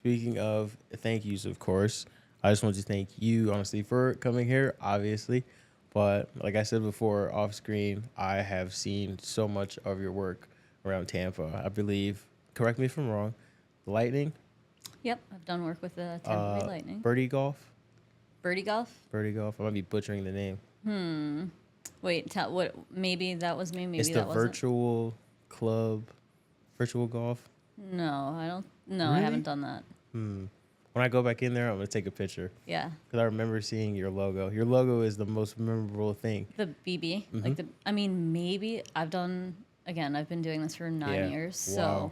Speaking of thank yous, of course, I just want to thank you, honestly, for coming here, obviously. But like I said before, off screen, I have seen so much of your work around Tampa. I believe, correct me if I'm wrong, Lightning, Yep, I've done work with the Tampa Bay Lightning. Birdie Golf, Birdie Golf? Birdie Golf. I might be butchering the name. Wait, tell what? Maybe that was me. It's Maybe the that wasn't. virtual club, virtual golf. No, I don't. No, I Really? haven't done that. When I go back in there, I'm gonna take a picture Yeah, because I remember seeing your logo. Your logo is the most memorable thing. the BB, like the. I mean, maybe I've done. Again, I've been doing this for 9 years, Wow. so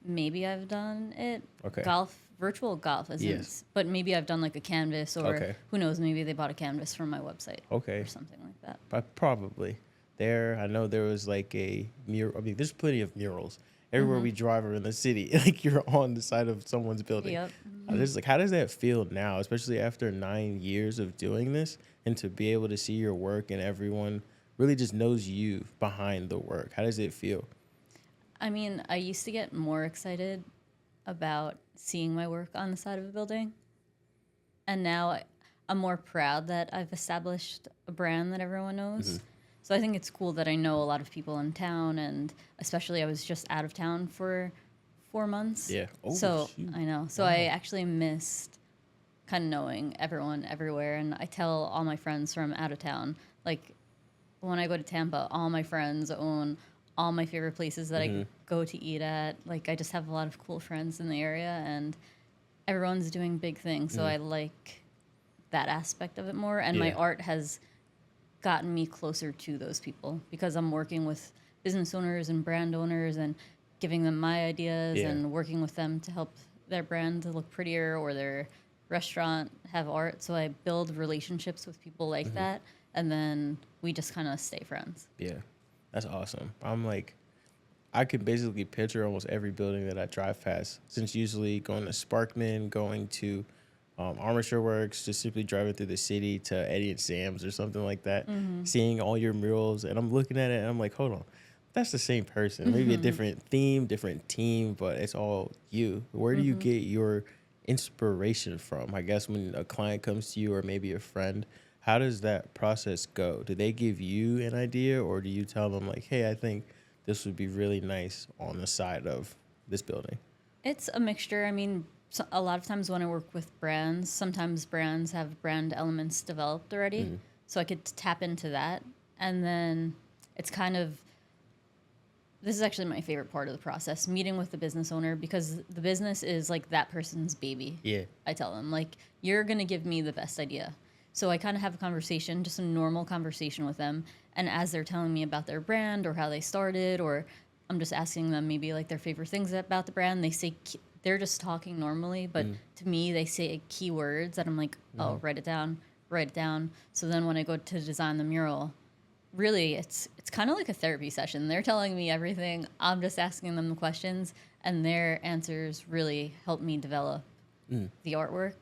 maybe I've done it. Okay. Golf, virtual golf, as in, Yes. but maybe I've done like a canvas, or Okay. who knows? Maybe they bought a canvas from my website, Okay. or something like that. Probably. There, I know there was like a mural. I mean, there's plenty of murals everywhere we drive around the city. Like you're on the side of someone's building. Yep. I just like, how does that feel now, especially after 9 years of doing this, and to be able to see your work and everyone really just knows you behind the work? How does it feel? I mean, I used to get more excited about seeing my work on the side of a building. And now I'm more proud that I've established a brand that everyone knows. So I think it's cool that I know a lot of people in town, and especially I was just out of town for 4 months. Yeah. Oh, so shoot. I know. So I actually missed kind of knowing everyone everywhere. And I tell all my friends from out of town, like when I go to Tampa, all my friends own all my favorite places that I go to eat at. Like I just have a lot of cool friends in the area, and everyone's doing big things. So I like that aspect of it more. And my Yeah. art has gotten me closer to those people because I'm working with business owners and brand owners and giving them my ideas Yeah. and working with them to help their brand to look prettier or their restaurant have art. So I build relationships with people like that, and then we just kind of stay friends. Yeah, that's awesome. I'm like, I could basically picture almost every building that I drive past, since usually going to Sparkman, going to Armature Works, just simply driving through the city to Eddie and Sam's or something like that, seeing all your murals. And I'm looking at it and I'm like, hold on, that's the same person. Maybe a different theme, different team, but it's all you. Where do you get your inspiration from? I guess when a client comes to you or maybe a friend, how does that process go? Do they give you an idea, or do you tell them like, hey, I think this would be really nice on the side of this building? It's a mixture. I mean, so a lot of times when I work with brands, sometimes brands have brand elements developed already. So I could tap into that. And then it's kind of, this is actually my favorite part of the process, meeting with the business owner, because the business is like that person's baby. Yeah. I tell them, like, you're going to give me the best idea. So I kind of have a conversation, just a normal conversation with them. And as they're telling me about their brand or how they started, or I'm just asking them maybe like their favorite things about the brand, they say, they're just talking normally, but to me, they say keywords that I'm like, oh, write it down, write it down. So then when I go to design the mural, really it's kind of like a therapy session. They're telling me everything. I'm just asking them the questions, and their answers really help me develop the artwork.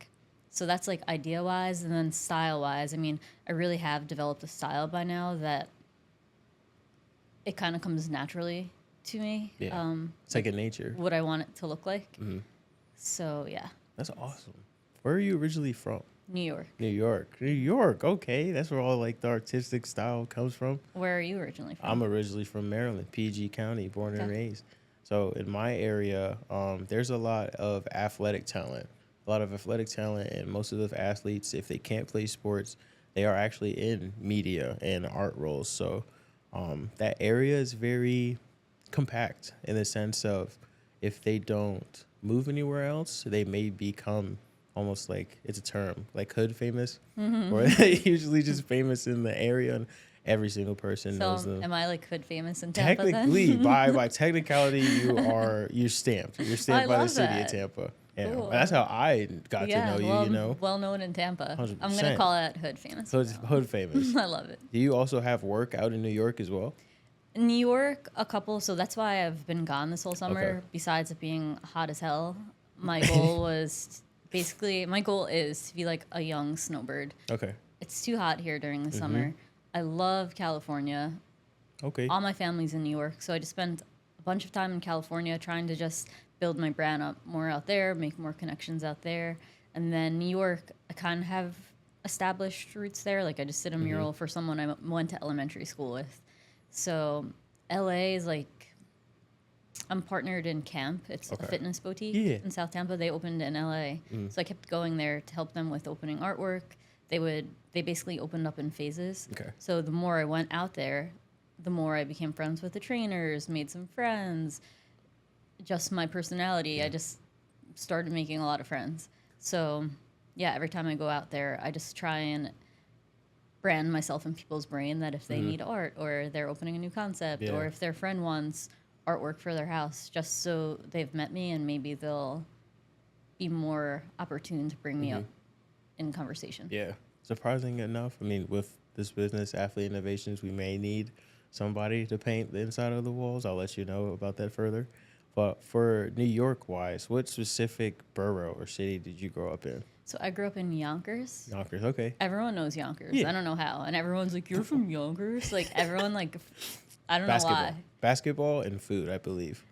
So that's like idea wise, and then style wise. I mean, I really have developed a style by now that it kind of comes naturally to me. Yeah. It's like in nature. What I want it to look like. So yeah, That's awesome. Where are you originally from? New York. New York. New York. Okay. That's where all like the artistic style comes from. Where are you originally from? I'm originally from Maryland, PG County, born and Okay. raised. So in my area, there's a lot of athletic talent. And most of the athletes, if they can't play sports, they are actually in media and art roles. So that area is very compact in the sense of if they don't move anywhere else, they may become almost like, it's a term, like hood famous, or usually just famous in the area, and every single person knows So them. am I like hood famous in Tampa Technically, then? by technicality, you're stamped. You're stamped by the love city that. of Tampa. Yeah, Cool. that's how I got to know you. well, You know, well known in Tampa. I'm 100%. gonna call it hood famous. so it's hood famous. I love it. Do you also have work out in New York as well? In New York, a couple. So that's why I've been gone this whole summer. Okay. Besides it being hot as hell, my goal was my goal is to be like a young snowbird. Okay. It's too hot here during the summer. I love California. Okay. All my family's in New York, so I just spent a bunch of time in California trying to just build my brand up more out there, make more connections out there. And then New York, I kind of have established roots there. Like I just did a mural for someone I went to elementary school with. So LA is like, I'm partnered in Camp. It's a fitness boutique in South Tampa. They opened in LA. So I kept going there to help them with opening artwork. They basically opened up in phases. Okay. So the more I went out there, the more I became friends with the trainers, made some friends. Just my personality, I just started making a lot of friends. So yeah, every time I go out there, I just try and brand myself in people's brain that if they need art or they're opening a new concept or if their friend wants artwork for their house, just so they've met me and maybe they'll be more opportune to bring me up in conversation. Yeah. Surprising enough, I mean, with this business, Athlete Innovations, we may need somebody to paint the inside of the walls. I'll let you know about that further. But for New York-wise, what specific borough or city did you grow up in? So I grew up in Yonkers. Yonkers, okay. Everyone knows Yonkers. Yeah. I don't know how. And everyone's like, you're from Yonkers? Like, everyone, like, I don't know why. Basketball and food, I believe.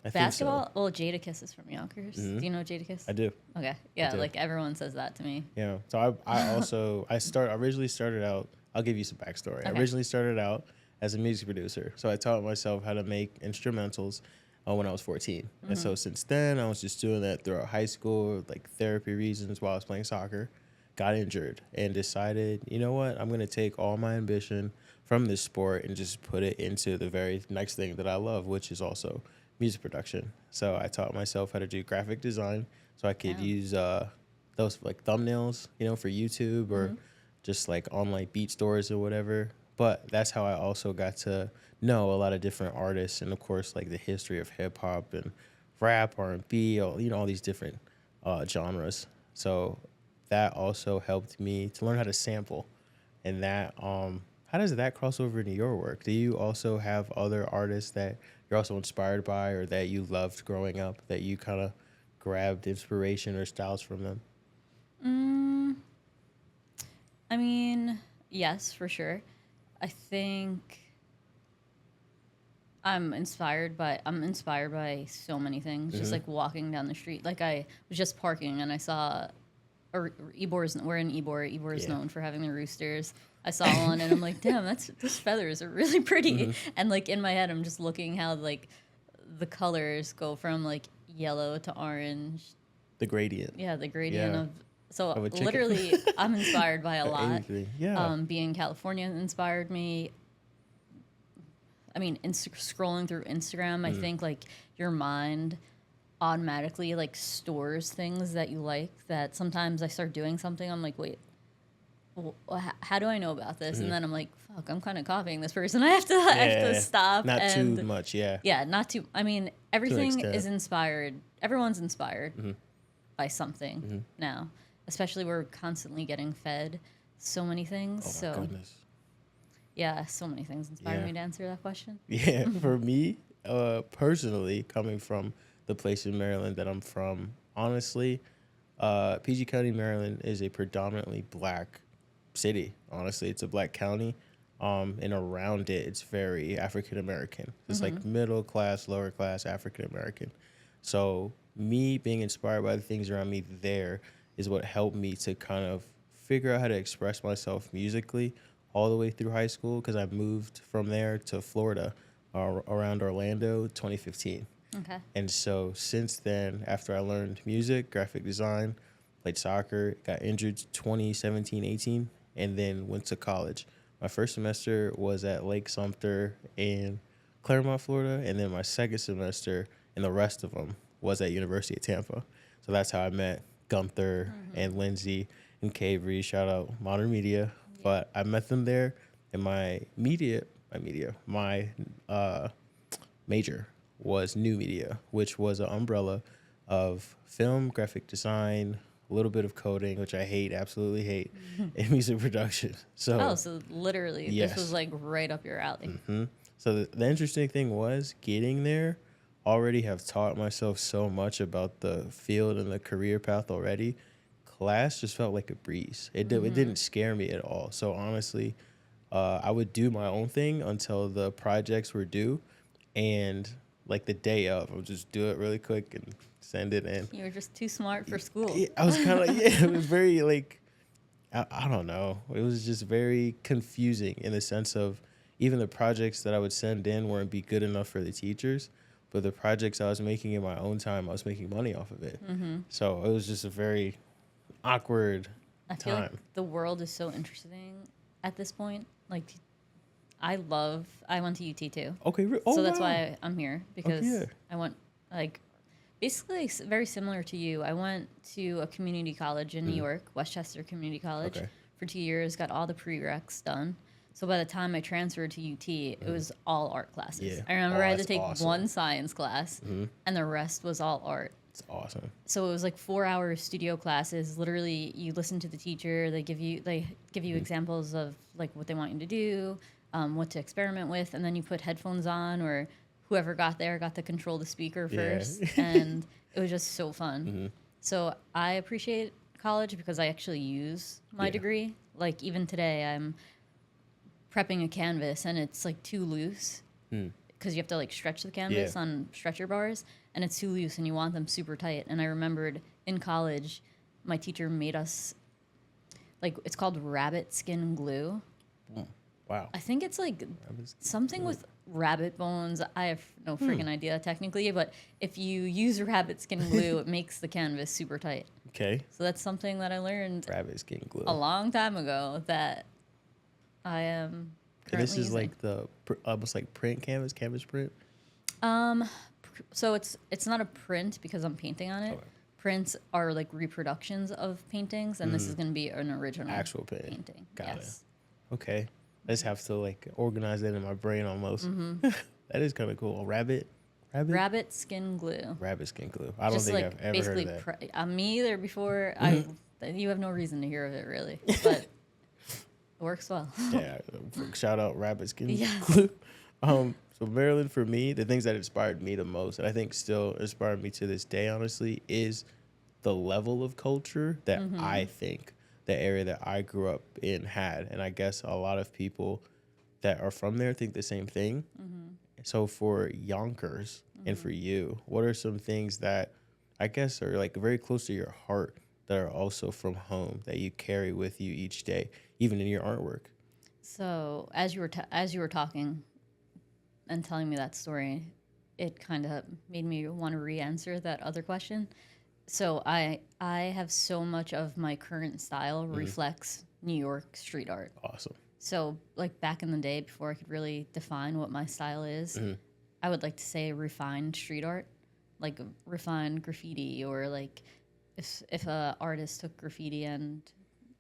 I Basketball? think so. Well, Jadakiss is from Yonkers. Do you know Jadakiss? I do. Okay. Yeah, like, everyone says that to me. Yeah. So I also, I originally started out, I'll give you some backstory. Okay. I originally started out as a music producer. So I taught myself how to make instrumentals when I was 14. And so since then, I was just doing that throughout high school, like therapy reasons while I was playing soccer. Got injured and decided, you know what, I'm going to take all my ambition from this sport and just put it into the very next thing that I love, which is also music production. So I taught myself how to do graphic design so I could use those like thumbnails, you know, for YouTube or just like on like beat stores or whatever. But that's how I also got to know a lot of different artists and, of course, like the history of hip hop and rap, R&B, you know, all these different genres. So that also helped me to learn how to sample. And that, how does that cross over into your work? Do you also have other artists that you're also inspired by or that you loved growing up that you kind of grabbed inspiration or styles from them? I mean, yes, for sure. I think I'm inspired by so many things. Just like walking down the street. Like I was just parking and I saw we're in Ybor. Ybor is known for having the roosters. I saw one and I'm like, damn, those feathers are really pretty. And like in my head, I'm just looking how like the colors go from like yellow to orange. The gradient. Yeah, the gradient of. So Of literally, I'm inspired by a lot. Anything. Yeah. Being California inspired me. I mean, scrolling through Instagram, I think like your mind automatically like stores things that you like. That sometimes I start doing something, I'm like, wait, how do I know about this? And then I'm like, fuck, I'm kind of copying this person. I have to stop. Not too much, Yeah, not too. I mean, everything is inspired. Everyone's inspired by something now. Especially we're constantly getting fed so many things. Oh my goodness. Yeah, so many things inspired me to answer that question. Yeah, for me, personally, coming from the place in Maryland that I'm from, honestly, PG County, Maryland is a predominantly black city. Honestly, it's a black county. And around it, it's very African American. It's like middle class, lower class African American. So me being inspired by the things around me there is what helped me to kind of figure out how to express myself musically all the way through high school, because I moved from there to Florida around Orlando 2015. Okay. And so since then, after I learned music, graphic design, played soccer, got injured 2017, 18, and then went to college. My first semester was at Lake Sumter in Claremont, Florida, and then my second semester, and the rest of them, was at University of Tampa. So that's how I met Gunther and Lindsay and Cavery. Shout out Modern Media. But I met them there, and my major was new media, which was an umbrella of film, graphic design, a little bit of coding, which I absolutely hate, and music production. So Literally, this was like right up your alley. So the interesting thing was getting there. Already have taught myself so much about the field and the career path already. Class just felt like a breeze. It didn't scare me at all. So honestly, I would do my own thing until the projects were due. And like the day of. I would just do it really quick and send it in. You were just too smart for school. Yeah, I was kind of like, yeah, it was very like, I don't know. It was just very confusing in the sense of even the projects that I would send in weren't be good enough for the teachers, but the projects I was making in my own time, I was making money off of it. So it was just a very awkward I feel time. like the world is so interesting at this point. Like, I went to UT too. Okay. So that's wow. why I'm here, because yeah. I went, like, basically very similar to you. I went to a community college in New York, Westchester Community College, Okay. for 2 years, got all the prereqs done. So by the time I transferred to UT, it was all art classes. Yeah. I remember Oh, I had to that's take awesome. one science class, and the rest was all art. It's awesome. So it was like 4-hour studio classes. Literally, you listen to the teacher. They give you examples of like what they want you to do, what to experiment with, and then you put headphones on, or whoever got there got to control the speaker first, and it was just so fun. So I appreciate college because I actually use my degree. Like even today, I'm prepping a canvas and it's like too loose because you have to like stretch the canvas on stretcher bars, and it's too loose and you want them super tight. And I remembered in college, my teacher made us, like, it's called rabbit skin glue. Wow. I think it's like something with rabbit bones. I have no freaking idea technically, but if you use rabbit skin glue, it makes the canvas super tight. Okay. So that's something that I learned Rabbit skin glue. a long time ago that I am And currently this is using. like the almost like print canvas print. So it's not a print because I'm painting on it. Okay. Prints are like reproductions of paintings, and this is going to be an original Actual painting. Got Yes. it. Okay. I just have to like organize that in my brain almost. That is kind of cool. Rabbit Rabbit skin glue. rabbit skin glue. I don't Just think like I've ever heard basically, of that. me either before. You have no reason to hear of it really, but it works well. Yeah. Shout out rabbit skin Yes. glue. So Maryland for me, the things that inspired me the most, and I think still inspire me to this day, honestly, is the level of culture that I think the area that I grew up in had. And I guess a lot of people that are from there think the same thing. So for Yonkers and for you, what are some things that I guess are like very close to your heart that are also from home that you carry with you each day, even in your artwork? So as you were talking and telling me that story, it kind of made me want to re-answer that other question. So I have so much of my current style reflects New York street art. Awesome. So like back in the day, before I could really define what my style is, I would like to say refined street art, like refined graffiti, or like if a artist took graffiti and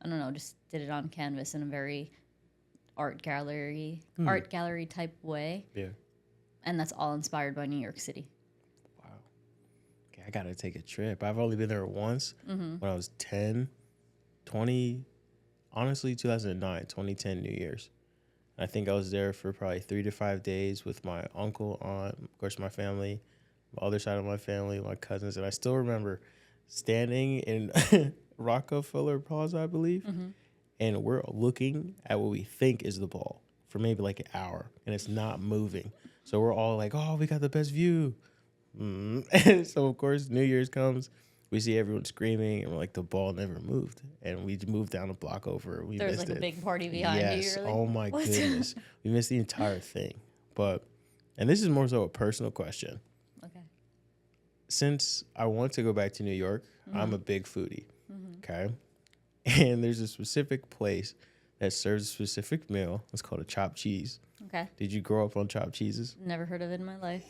I don't know, just did it on canvas in a very art gallery type way. Yeah. And that's all inspired by New York City. Wow. Okay, I got to take a trip. I've only been there once when I was 10, 20, honestly, 2009, 2010 New Year's. I think I was there for probably 3 to 5 days with my uncle, aunt, of course, my family, my other side of my family, my cousins. And I still remember standing in Rockefeller Plaza, I believe, and we're looking at what we think is the ball for maybe like an hour, and it's not moving. So we're all like, oh, we got the best view. So, of course, New Year's comes. We see everyone screaming, and we're like, the ball never moved. And we moved down a block over. We There's missed like it. a big party behind you. Yes. You're like, Oh, my "What?" goodness. We missed the entire thing. And this is more so a personal question. Okay. Since I want to go back to New York, I'm a big foodie. Okay. And there's a specific place that serves a specific meal. It's called a chopped cheese. Okay. Did you grow up on chopped cheeses? Never heard of it in my life.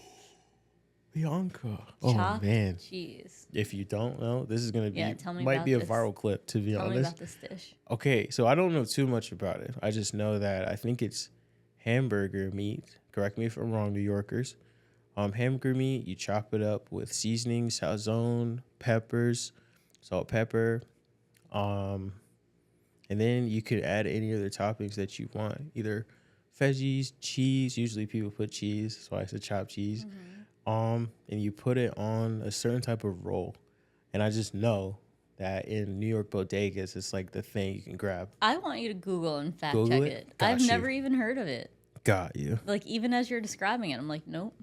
Bianca. Chopped Oh, man. cheese. If you don't know, this is going to be, Yeah, tell me might about be a this. viral clip, to be Tell me honest. about this dish. Okay, so I don't know too much about it. I just know that I think it's hamburger meat. Correct me if I'm wrong, New Yorkers. Hamburger meat, you chop it up with seasoning, sazon, peppers, salt, pepper. And then you could add any other toppings that you want, either veggies, cheese. Usually people put cheese, that's why it's a chopped cheese. And you put it on a certain type of roll. And I just know that in New York bodegas, it's like the thing you can grab. I want you to Google and fact Google check it? it. Got I've you. never even heard of it. Got you. Like even as you're describing it, I'm like, nope.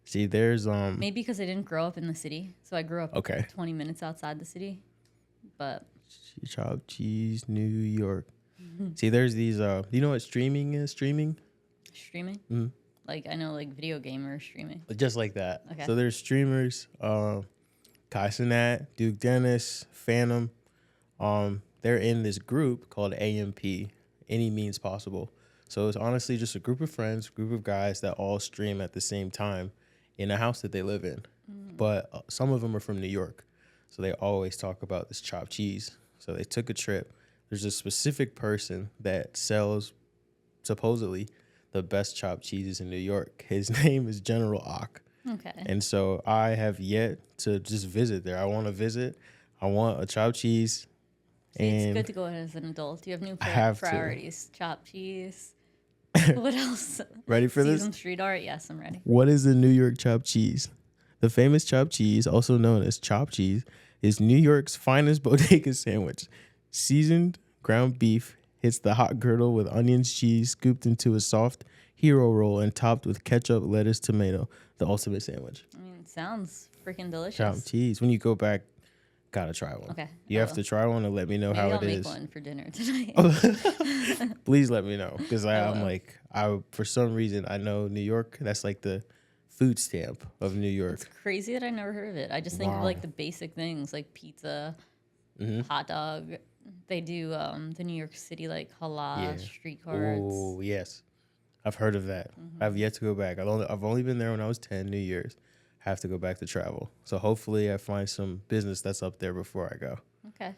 See, there's Maybe because I didn't grow up in the city, so I grew up okay. 20 minutes outside the city. But Chopped cheese, New York. See, there's these. You know what streaming is? Streaming. streaming, like I know like video gamer streaming. Just like that. Okay. So there's streamers. Kaisenat, Duke Dennis, Phantom. They're in this group called AMP, Any Means Possible. So it's honestly just a group of friends, group of guys that all stream at the same time in a house that they live in. But some of them are from New York. So they always talk about this chopped cheese. So they took a trip. There's a specific person that sells supposedly the best chopped cheeses in New York. His name is General Ock. Okay. And so I have yet to just visit there. I want to visit. I want a chopped cheese. See, it's And good to go as an adult. You have new have to. priorities. Chopped cheese. What else? Ready for this? Seasoned street art. Yes, I'm ready. What is the New York chopped cheese? The famous chopped cheese, also known as chopped cheese, is New York's finest bodega sandwich. Seasoned ground beef hits the hot girdle with onions, cheese scooped into a soft hero roll and topped with ketchup, lettuce, tomato. The ultimate sandwich. I mean, it sounds freaking delicious. Chopped cheese. When you go back, gotta try one. Okay. You have to try one and let me know Maybe how I'll it make is. one for dinner tonight. Please let me know, because I'm will. like, for some reason I know New York. That's like the food stamp of New York. It's crazy that I never heard of it. I just think of like the basic things like pizza, hot dog. They do the New York City like halal street cards. Oh yes, I've heard of that. I've yet to go back. I've only been there when I was 10. New Year's. Have to go back to travel. So hopefully I find some business that's up there before I go. Okay.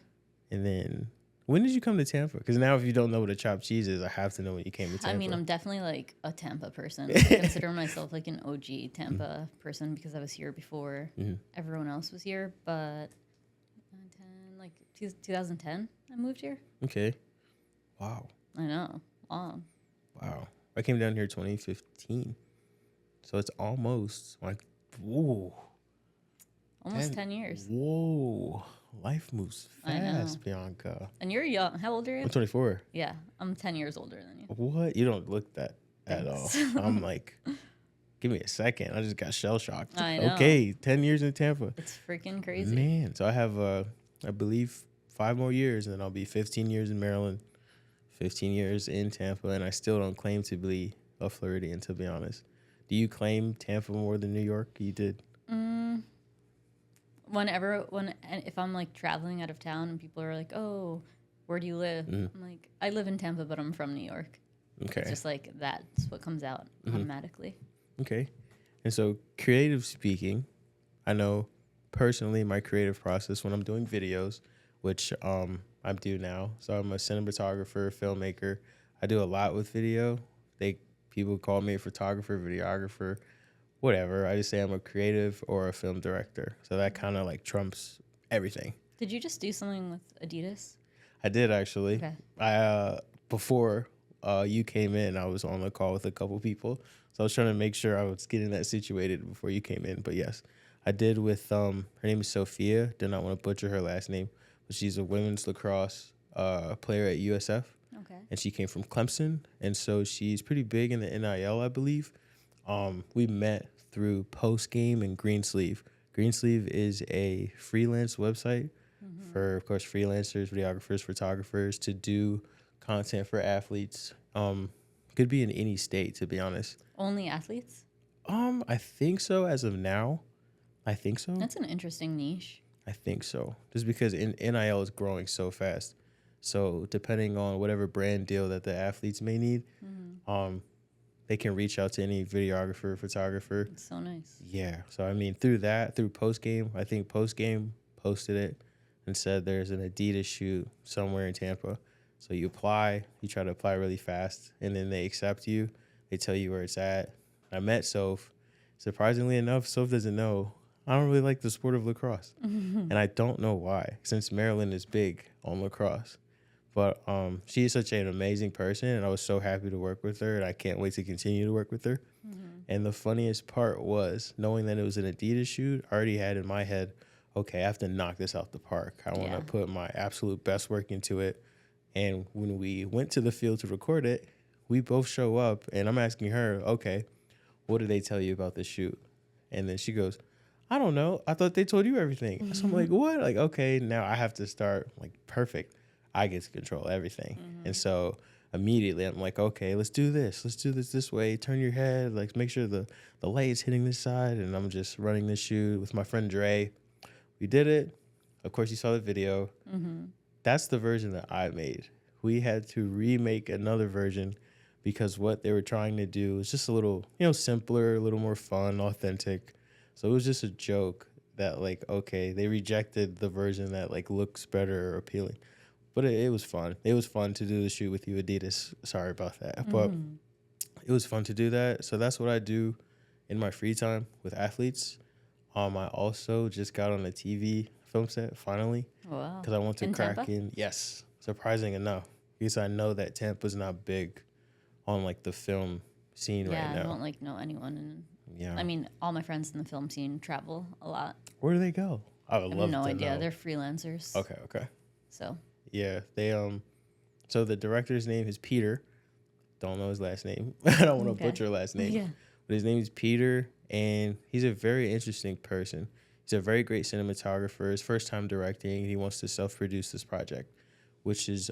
And then, when did you come to Tampa? Because now if you don't know what a chopped cheese is, I have to know when you came to Tampa. I mean, I'm definitely like a Tampa person. I consider myself like an OG Tampa person because I was here before everyone else was here. But 2010, I moved here. Okay. Wow. I know. Long. Wow. I came down here 2015. So it's almost like, whoa. Almost 10 years. Whoa. Life moves I know. fast, Bianca. And you're young. How old are you? I'm 24. Yeah, I'm 10 years older than you. What? You don't look that at all. Thanks. I'm like, give me a second. I just got shell shocked. I know. Okay, 10 years in Tampa. It's freaking crazy. Man, so I have, I believe, 5 more years, and then I'll be 15 years in Maryland, 15 years in Tampa, and I still don't claim to be a Floridian, to be honest. Do you claim Tampa more than New York? You did? If I'm like traveling out of town and people are like, "Oh, where do you live?" I'm like, "I live in Tampa, but I'm from New York." Okay. It's just like that's what comes out automatically. Okay. And so, creative speaking, I know personally my creative process when I'm doing videos, which I do now. So I'm a cinematographer, filmmaker. I do a lot with video. People call me a photographer, videographer, whatever. I just say I'm a creative or a film director. So that kind of like trumps everything. Did you just do something with Adidas? I did actually. Okay. Before you came in, I was on the call with a couple people. So I was trying to make sure I was getting that situated before you came in. But yes, I did with, her name is Sophia. Did not want to butcher her last name. But she's a women's lacrosse player at USF. Okay. And she came from Clemson. And so she's pretty big in the NIL, I believe. We met through Postgame and Greensleeve. Greensleeve is a freelance website for, of course, freelancers, videographers, photographers to do content for athletes. Could be in any state, to be honest. Only athletes? I think so as of now. I think so. That's an interesting niche. I think so. Just because NIL is growing so fast. So depending on whatever brand deal that the athletes may need, they can reach out to any videographer, photographer. It's so nice. Yeah. So, I mean, through Postgame, I think Postgame posted it and said there's an Adidas shoot somewhere in Tampa. So you apply, you try to apply really fast, and then they accept you. They tell you where it's at. I met Soph. Surprisingly enough, Soph doesn't know I don't really like the sport of lacrosse. And I don't know why, since Maryland is big on lacrosse. But she is such an amazing person, and I was so happy to work with her, and I can't wait to continue to work with her. And the funniest part was, knowing that it was an Adidas shoot, I already had in my head, okay, I have to knock this out the park. I want to put my absolute best work into it. And when we went to the field to record it, we both show up, and I'm asking her, okay, what did they tell you about the shoot? And then she goes, I don't know. I thought they told you everything. So I'm like, what? Like, okay, now I have to start. Like, perfect. I get to control everything. And so immediately I'm like, okay, let's do this. Let's do this way. Turn your head. Like, make sure the light is hitting this side. And I'm just running the shoot with my friend Dre. We did it. Of course, you saw the video. That's the version that I made. We had to remake another version because what they were trying to do was just a little, simpler, a little more fun, authentic. So it was just a joke that, like, okay, they rejected the version that, like, looks better or appealing. But it was fun. It was fun to do the shoot with you, Adidas. Sorry about that. But it was fun to do that. So that's what I do in my free time with athletes. I also just got on a TV film set finally. Wow. Because I want to In crack Tampa? in. Yes. Surprising enough. Because I know that Tampa's not big on, like, the film scene right now. I don't, like, know anyone. And Yeah. I mean, all my friends in the film scene travel a lot. Where do they go? I would I have love no to idea. know. They're freelancers. Okay. So. Yeah. They, so the director's name is Peter. Don't know his last name. I don't want to butcher last name. Yeah. But his name is Peter, and he's a very interesting person. He's a very great cinematographer. His first time directing. He wants to self-produce this project, which is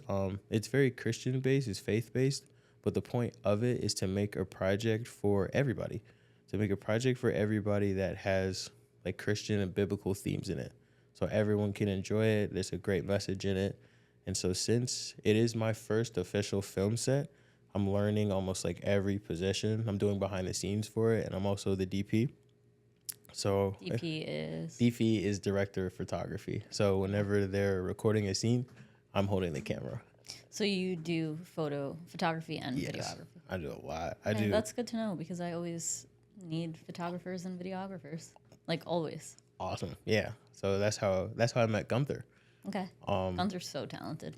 it's very Christian-based. It's faith-based. But the point of it is to make a project for everybody. To make a project for everybody that has, like, Christian and biblical themes in it. So everyone can enjoy it. There's a great message in it. And so since it is my first official film set, I'm learning almost, like, every position. I'm doing behind the scenes for it, and I'm also the DP. So DP is director of photography. So whenever they're recording a scene, I'm holding the camera. So you do photography and videography. I do a lot. That's good to know because I always need photographers and videographers. Like, always. Awesome. Yeah. So that's how I met Gunther. Okay. Gunther's so talented.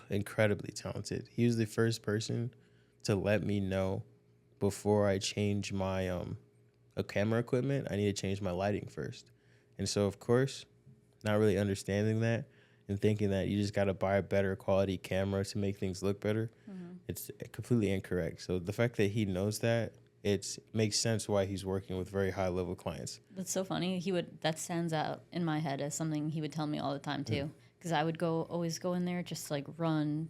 Incredibly talented. He was the first person to let me know before I change my camera equipment, I need to change my lighting first. And so, of course, not really understanding that and thinking that you just got to buy a better quality camera to make things look better, it's completely incorrect. So the fact that he knows that, it makes sense why he's working with very high-level clients. That's so funny. That stands out in my head as something he would tell me all the time, too. Because I would always go in there, just, like, run.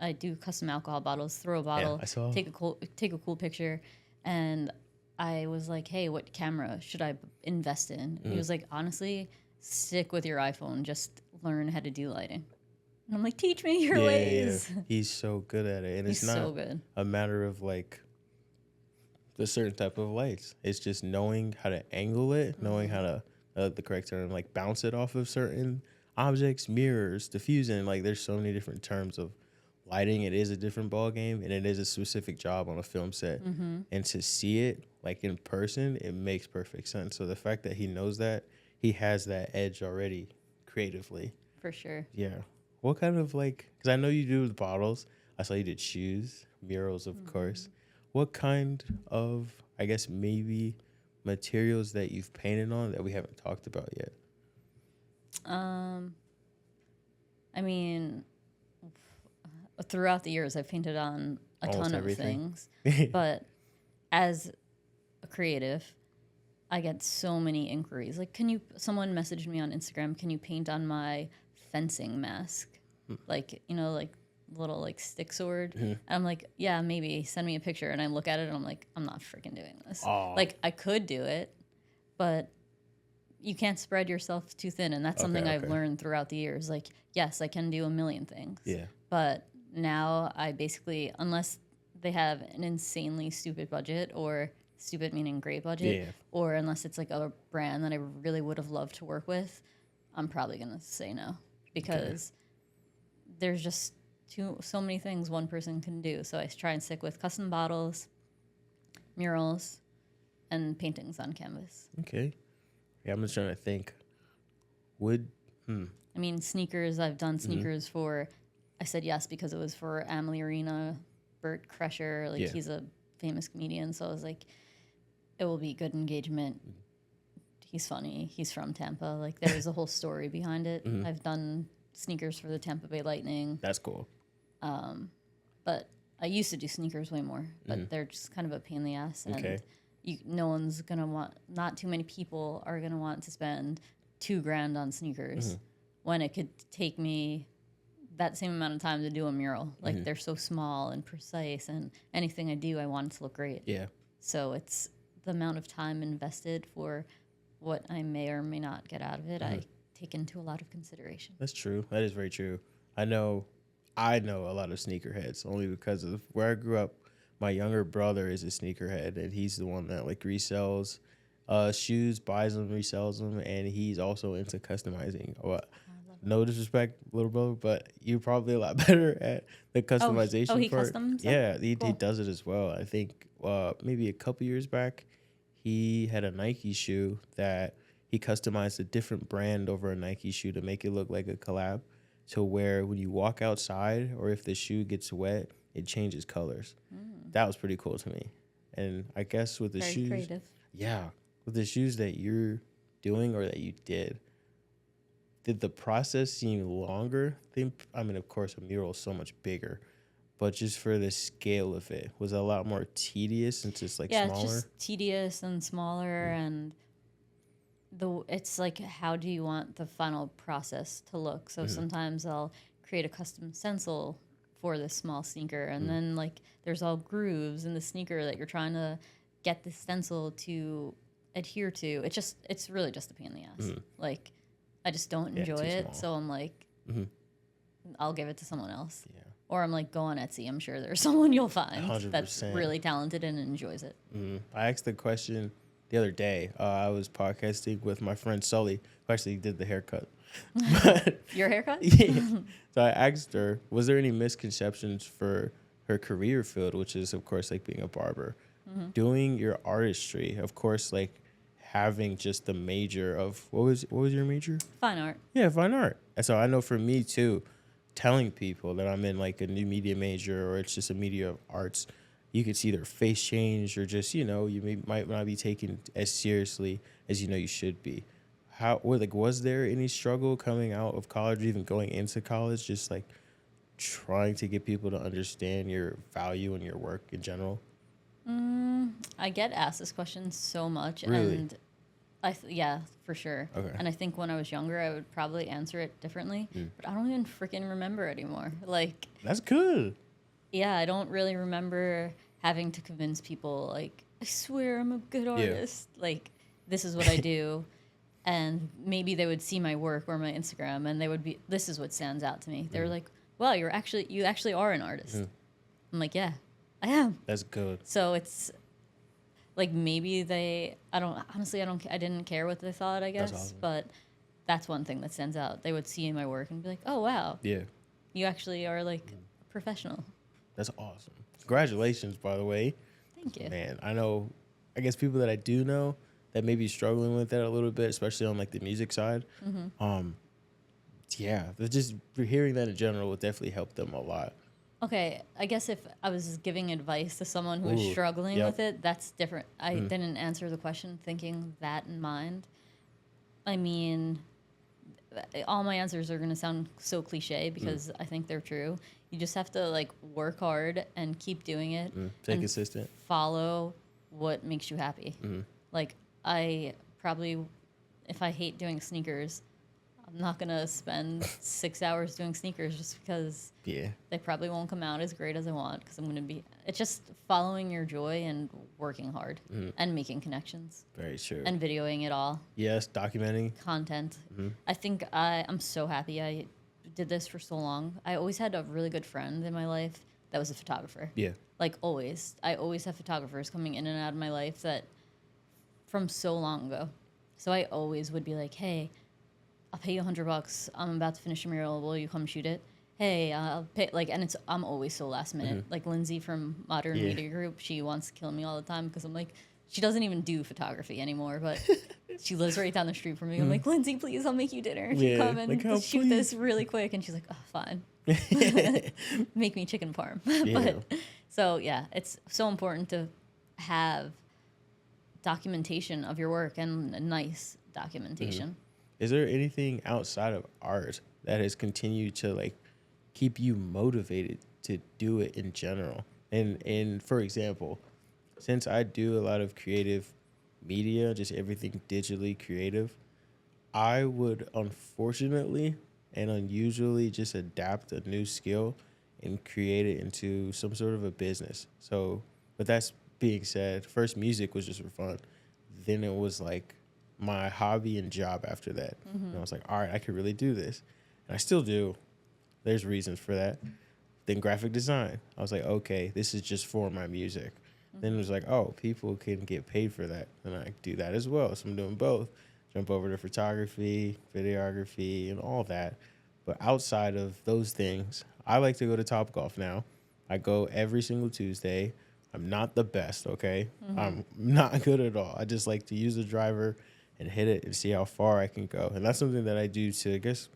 I do custom alcohol bottles, throw a bottle, take a cool picture, and I was like, hey, what camera should I invest in? And he was like, honestly, stick with your iPhone. Just learn how to do lighting. And I'm like, teach me your ways. Yeah. He's so good at it. And He's it's not so good. a matter of, like, the certain type of lights. It's just knowing how to angle it, knowing how to, the correct term, like, bounce it off of certain objects, mirrors, diffusing. Like, there's so many different terms of lighting. It is a different ball game, and it is a specific job on a film set. And to see it, like, in person, it makes perfect sense. So the fact that he knows that, he has that edge already creatively. For sure. Yeah. What kind of, like, because I know you do the bottles. I saw you did shoes, murals, of course. What kind of, I guess, maybe materials that you've painted on that we haven't talked about yet? I mean, throughout the years, I've painted on Almost ton everything. of things. But as a creative, I get so many inquiries. Like, someone messaged me on Instagram, can you paint on my fencing mask? Like, like little, like, stick sword. And I'm like, yeah, maybe send me a picture. And I look at it and I'm like, I'm not freaking doing this. Like, I could do it, but you can't spread yourself too thin. And that's something I've learned throughout the years. Like, yes, I can do a million things. Yeah. But now I basically, unless they have an insanely stupid budget, or stupid meaning great budget, or unless it's like a brand that I really would have loved to work with, I'm probably going to say no. Because there's just so many things one person can do. So I try and stick with custom bottles, murals, and paintings on canvas. Okay. Yeah, I'm just trying to think. I mean, sneakers, I've done sneakers for, I said yes because it was for Amelie Arena, Bert Kreischer. Like, he's a famous comedian. So I was like, it will be good engagement. He's funny. He's from Tampa. Like, there was a whole story behind it. I've done sneakers for the Tampa Bay Lightning. That's cool. But I used to do sneakers way more, but they're just kind of a pain in the ass. And no one's gonna want. Not too many people are gonna want to spend $2,000 on sneakers when it could take me that same amount of time to do a mural. Like they're so small and precise, and anything I do, I want it to look great. Yeah. So it's the amount of time invested for what I may or may not get out of it. I take into a lot of consideration. That's true. That is very true. I know a lot of sneakerheads only because of where I grew up. My younger brother is a sneakerhead, and he's the one that like resells shoes, buys them, resells them, and he's also into customizing. No disrespect, little brother, but you're probably a lot better at the customization he part. customs them? Yeah, he Cool. does it as well. I think maybe a couple years back, he had a Nike shoe that he customized a different brand over a Nike shoe to make it look like a collab, to where when you walk outside or if the shoe gets wet, it changes colors. That was pretty cool to me. And I guess with the Very shoes, creative. yeah, with the shoes that you're doing or that you did the process seem longer? I mean, of course, a mural is so much bigger, but just for the scale of it, was it a lot more tedious and just like smaller? It's just tedious and smaller, and it's like, how do you want the final process to look? So sometimes I'll create a custom stencil for this small sneaker, and then like there's all grooves in the sneaker that you're trying to get the stencil to adhere to. It's really just a pain in the ass. Like, I just don't enjoy it, small. so I'm like, I'll give it to someone else. Yeah. Or I'm like, go on Etsy. I'm sure there's someone you'll find 100%. that's really talented and enjoys it. I asked the question the other day. I was podcasting with my friend Sully, who actually did the haircut. Your haircut? Yeah. So I asked her, was there any misconceptions for her career field, which is, of course, like being a barber, doing your artistry, of course, like having just the major of, what was your major? Fine art. Yeah, fine art. And so I know for me too, telling people that I'm in like a new media major or it's just a media of arts, you could see their face change, or just, might not be taken as seriously as you should be. Was there any struggle coming out of college, or even going into college, just like trying to get people to understand your value and your work in general? I get asked this question so much, Really? and yeah, for sure. Okay. And I think when I was younger, I would probably answer it differently, but I don't even freaking remember anymore. Like, That's good. yeah, I don't really remember having to convince people, like, I swear I'm a good artist. Like, this is what I do. And maybe they would see my work or my Instagram, and they would be, this is what stands out to me. They were like, wow, you actually are an artist. I'm like, yeah, I am. That's good. So it's like, maybe I didn't care what they thought, I guess. awesome. But that's one thing that stands out. They would see my work and be like, oh, wow, Yeah. you actually are like a professional. That's awesome. Congratulations, by the way. Thank you. Man, I guess people that I do know that may be struggling with that a little bit, especially on like the music side. Yeah, just hearing that in general would definitely help them a lot. Okay, I guess if I was giving advice to someone who was Ooh, struggling yep. with it, that's different. I didn't answer the question thinking that in mind. I mean, all my answers are going to sound so cliche because I think they're true. You just have to like work hard and keep doing it. Stay and consistent. Follow what makes you happy. Like, I probably, if I hate doing sneakers, I'm not going to spend 6 hours doing sneakers just because they probably won't come out as great as I want, because I'm going to be, it's just following your joy and working hard and making connections. Very true. And videoing it all. Yes, documenting. Content. I think I'm so happy I did this for so long. I always had a really good friend in my life that was a photographer. Yeah. Like, always. I always have photographers coming in and out of my life that from so long ago. So I always would be like, hey, I'll pay you $100. I'm about to finish a mural. Will you come shoot it? Hey, I'll pay, like, and I'm always so last minute. Like, Lindsay from Modern Media Group, she wants to kill me all the time because I'm like, she doesn't even do photography anymore, but she lives right down the street from me. I'm like, Lindsay, please, I'll make you dinner if you come and like, let's shoot this really quick. And she's like, oh, fine. Make me chicken parm. But so yeah, it's so important to have documentation of your work, and a nice documentation. Is there anything outside of art that has continued to like keep you motivated to do it in general? And for example, since I do a lot of creative media, just everything digitally creative, I would unfortunately and unusually just adapt a new skill and create it into some sort of a business. So, but that's being said, first music was just for fun. Then it was like my hobby and job after that. And I was like, all right, I could really do this. And I still do. There's reasons for that. Then graphic design. I was like, okay, this is just for my music. Then it was like, oh, people can get paid for that. And I do that as well. So I'm doing both. Jump over to photography, videography, and all that. But outside of those things, I like to go to Topgolf now. I go every single Tuesday. I'm not the best, okay? I'm not good at all. I just like to use the driver and hit it and see how far I can go. And that's something that I do to, I guess,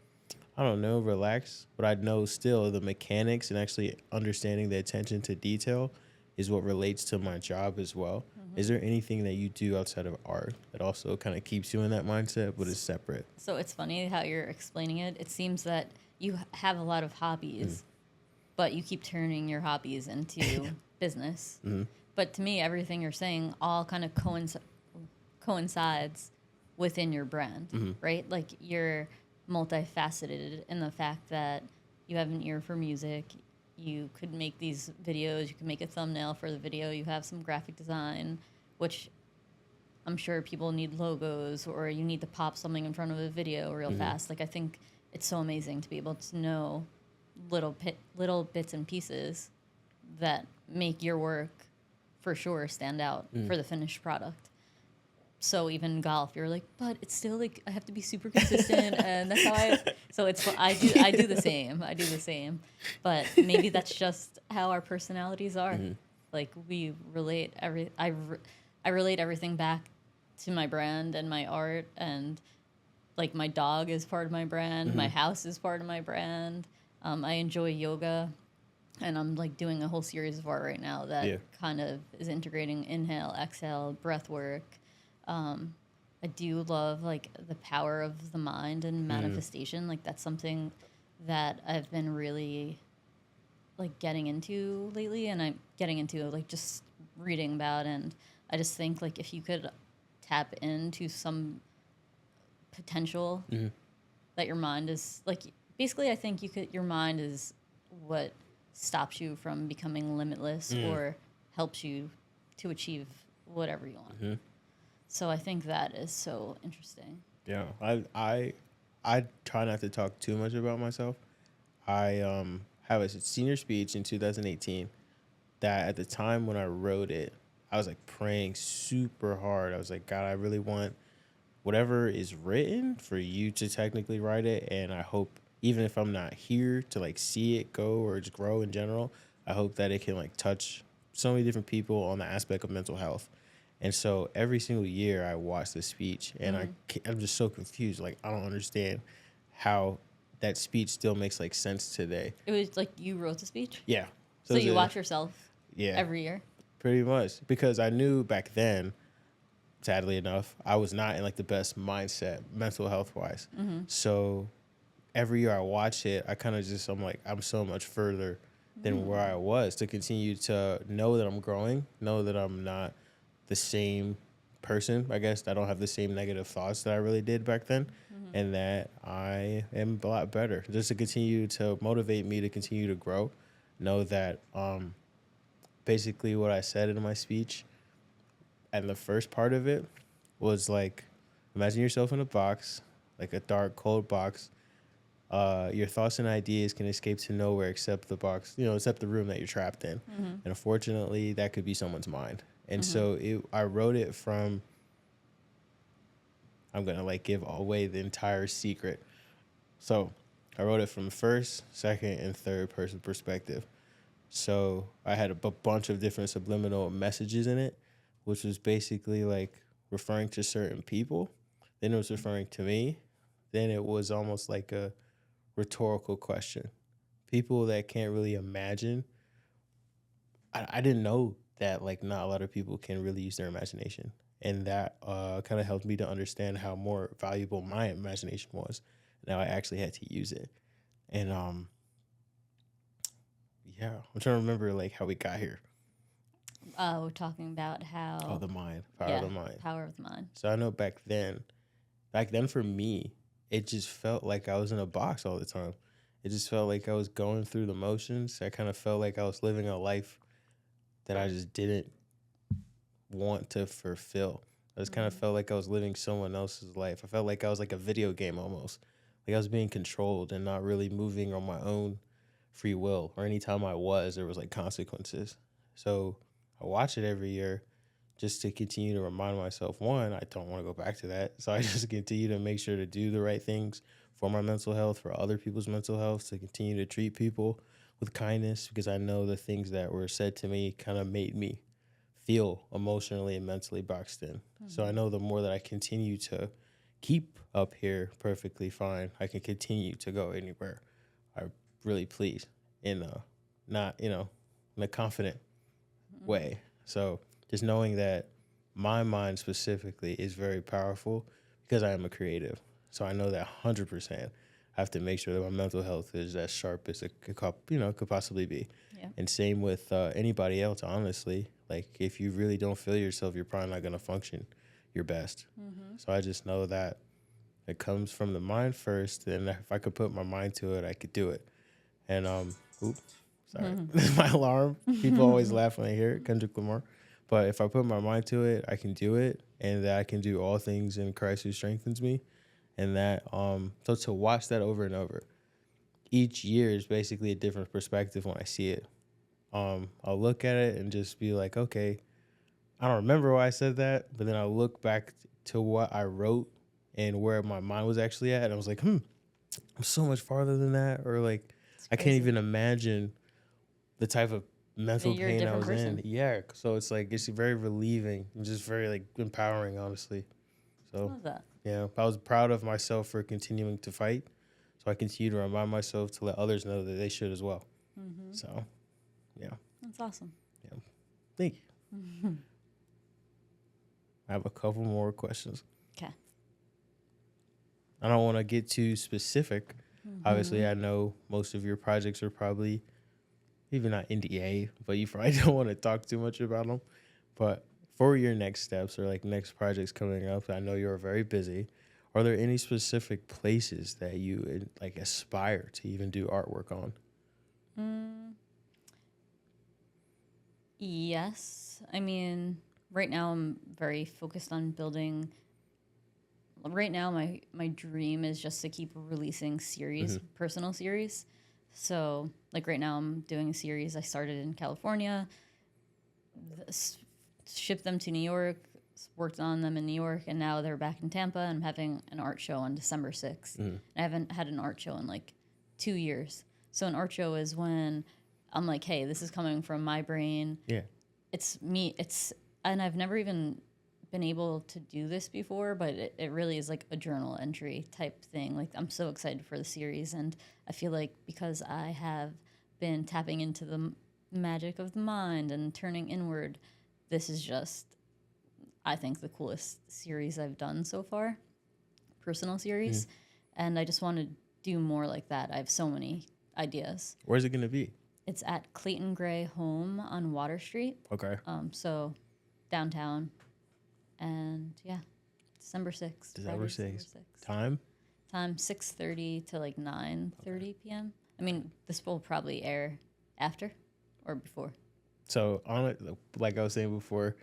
I don't know, relax. But I know still the mechanics and actually understanding the attention to detail is what relates to my job as well. Is there anything that you do outside of art that also kind of keeps you in that mindset, but is separate? So it's funny how you're explaining it. It seems that you have a lot of hobbies, but you keep turning your hobbies into business. But to me, everything you're saying all kind of coincides within your brand, right? Like you're multifaceted in the fact that you have an ear for music. You could make these videos. You can make a thumbnail for the video. You have some graphic design, which I'm sure people need logos or you need to pop something in front of a video real fast. Like I think it's so amazing to be able to know little bits and pieces that make your work for sure stand out for the finished product. So even golf, you're like, but it's still like I have to be super consistent, and that's how I. So it's I do the same. I do the same, but maybe that's just how our personalities are. Like we relate I relate everything back to my brand and my art, and like my dog is part of my brand. My house is part of my brand. I enjoy yoga, and I'm like doing a whole series of art right now that kind of is integrating inhale, exhale, breath work. I do love like the power of the mind and manifestation. Like that's something that I've been really like getting into lately, and I'm getting into like just reading about. And I just think like if you could tap into some potential that your mind is like basically I think your mind is what stops you from becoming limitless or helps you to achieve whatever you want. So I think that is so interesting. Yeah, I try not to talk too much about myself. I have a senior speech in 2018 that at the time when I wrote it, I was like praying super hard. I was like, God, I really want whatever is written for you to technically write it, and I hope even if I'm not here to like see it go or just grow in general, I hope that it can like touch so many different people on the aspect of mental health. And so every single year I watch the speech and I'm just so confused. Like, I don't understand how that speech still makes like sense today. It was like you wrote the speech? Yeah. So you watch yourself every year? Pretty much. Because I knew back then, sadly enough, I was not in like the best mindset mental health wise. So every year I watch it, I kind of just, I'm like, I'm so much further than where I was to continue to know that I'm growing, know that I'm not the same person, I guess. I don't have the same negative thoughts that I really did back then, and that I am a lot better. Just to continue to motivate me to continue to grow, know that basically what I said in my speech and the first part of it was like, imagine yourself in a box, like a dark, cold box. Your thoughts and ideas can escape to nowhere except the box, except the room that you're trapped in. And unfortunately, that could be someone's mind. And so I wrote it from, I'm going to like give away the entire secret. So I wrote it from first, second, and third person perspective. So I had a bunch of different subliminal messages in it, which was basically like referring to certain people. Then it was referring to me. Then it was almost like a rhetorical question. People that can't really imagine. I didn't know that like not a lot of people can really use their imagination. And that kind of helped me to understand how more valuable my imagination was. Now I actually had to use it. And yeah, I'm trying to remember like how we got here. We're talking about how. Oh, the mind, power of the mind. Power of the mind. So I know back then for me, it just felt like I was in a box all the time. It just felt like I was going through the motions. I kind of felt like I was living a life that I just didn't want to fulfill. I just kind of felt like I was living someone else's life. I felt like I was like a video game almost. Like I was being controlled and not really moving on my own free will. Or anytime I was, there was like consequences. So I watch it every year just to continue to remind myself, one, I don't want to go back to that. So I just continue to make sure to do the right things for my mental health, for other people's mental health, to continue to treat people with kindness, because I know the things that were said to me kind of made me feel emotionally and mentally boxed in. So I know the more that I continue to keep up here perfectly fine, I can continue to go anywhere I really please in a not, in a confident way. So just knowing that my mind specifically is very powerful because I am a creative. So I know that 100% I have to make sure that my mental health is as sharp as it could possibly be. Yeah. And same with anybody else, honestly. Like, if you really don't feel yourself, you're probably not going to function your best. So I just know that it comes from the mind first, and if I could put my mind to it, I could do it. And, sorry, this is my alarm. People always laugh when I hear it, Kendrick Lamar. But if I put my mind to it, I can do it, and that I can do all things in Christ who strengthens me. And that, so to watch that over and over, each year is basically a different perspective when I see it. I'll look at it and just be like, okay, I don't remember why I said that, but then I'll look back to what I wrote and where my mind was actually at. And I was like, I'm so much farther than that. Or like, I can't even imagine the type of mental pain I was in. Yeah. So it's like, it's very relieving and just very like empowering, honestly. So, Love that. Yeah, I was proud of myself for continuing to fight. So I continue to remind myself to let others know that they should as well. So, yeah. That's awesome. Yeah. Thank you. I have a couple more questions. Okay. I don't want to get too specific. Obviously, I know most of your projects are probably, even not NDA, but you probably don't want to talk too much about them. But for your next steps or like next projects coming up, I know you're very busy. Are there any specific places that you like aspire to even do artwork on? Yes. I mean, right now I'm very focused on building. Right now, my dream is just to keep releasing series, personal series. So, like right now, I'm doing a series I started in California, shipped them to New York, worked on them in New York, and now they're back in Tampa, and I'm having an art show on December 6th. I haven't had an art show in like 2 years. So an art show is when I'm like, hey, this is coming from my brain. Yeah. It's me. And I've never even been able to do this before, but it really is like a journal entry type thing. Like, I'm so excited for the series, and I feel like because I have been tapping into the magic of the mind and turning inward, this is just, I think, the coolest series I've done so far, personal series. And I just want to do more like that. I have so many ideas. Where's it going to be? It's at Clayton Gray Home on Water Street. Okay. So downtown. And yeah, December 6th. December 6th. Time? Time 6:30 to like 9:30 p.m. I mean, this will probably air after or before. So on it, like I was saying before,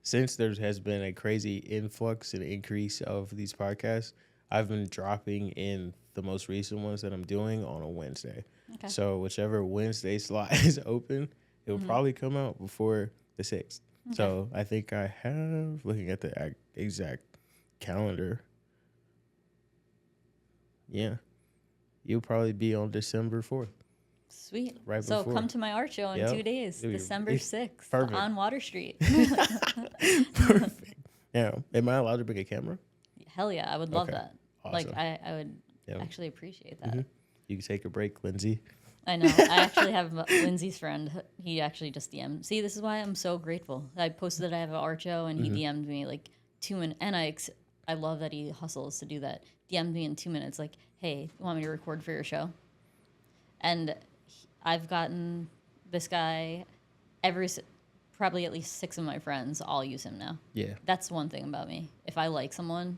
since there has been a crazy influx and increase of these podcasts, I've been dropping in the most recent ones that I'm doing on a Wednesday. Okay. So whichever Wednesday slot is open, it will probably come out before the 6th. Okay. So I think I have, looking at the exact calendar, yeah, you'll probably be on December 4th. Sweet. Right so before. Come to my art show in 2 days, December 6th perfect. On Water Street. Perfect. Yeah. Am I allowed to bring a camera? Hell yeah, I would love that. Awesome. Like, I would actually appreciate that. You can take a break, Lindsay. I know. I actually have Lindsay's friend. He actually just DM'd. See, this is why I'm so grateful. I posted that I have an art show, and he DM'd me like 2 minutes. And I love that he hustles to do that. DM'd me in 2 minutes, like, hey, you want me to record for your show? And I've gotten this guy probably at least 6 of my friends all use him now. Yeah. That's one thing about me. If I like someone,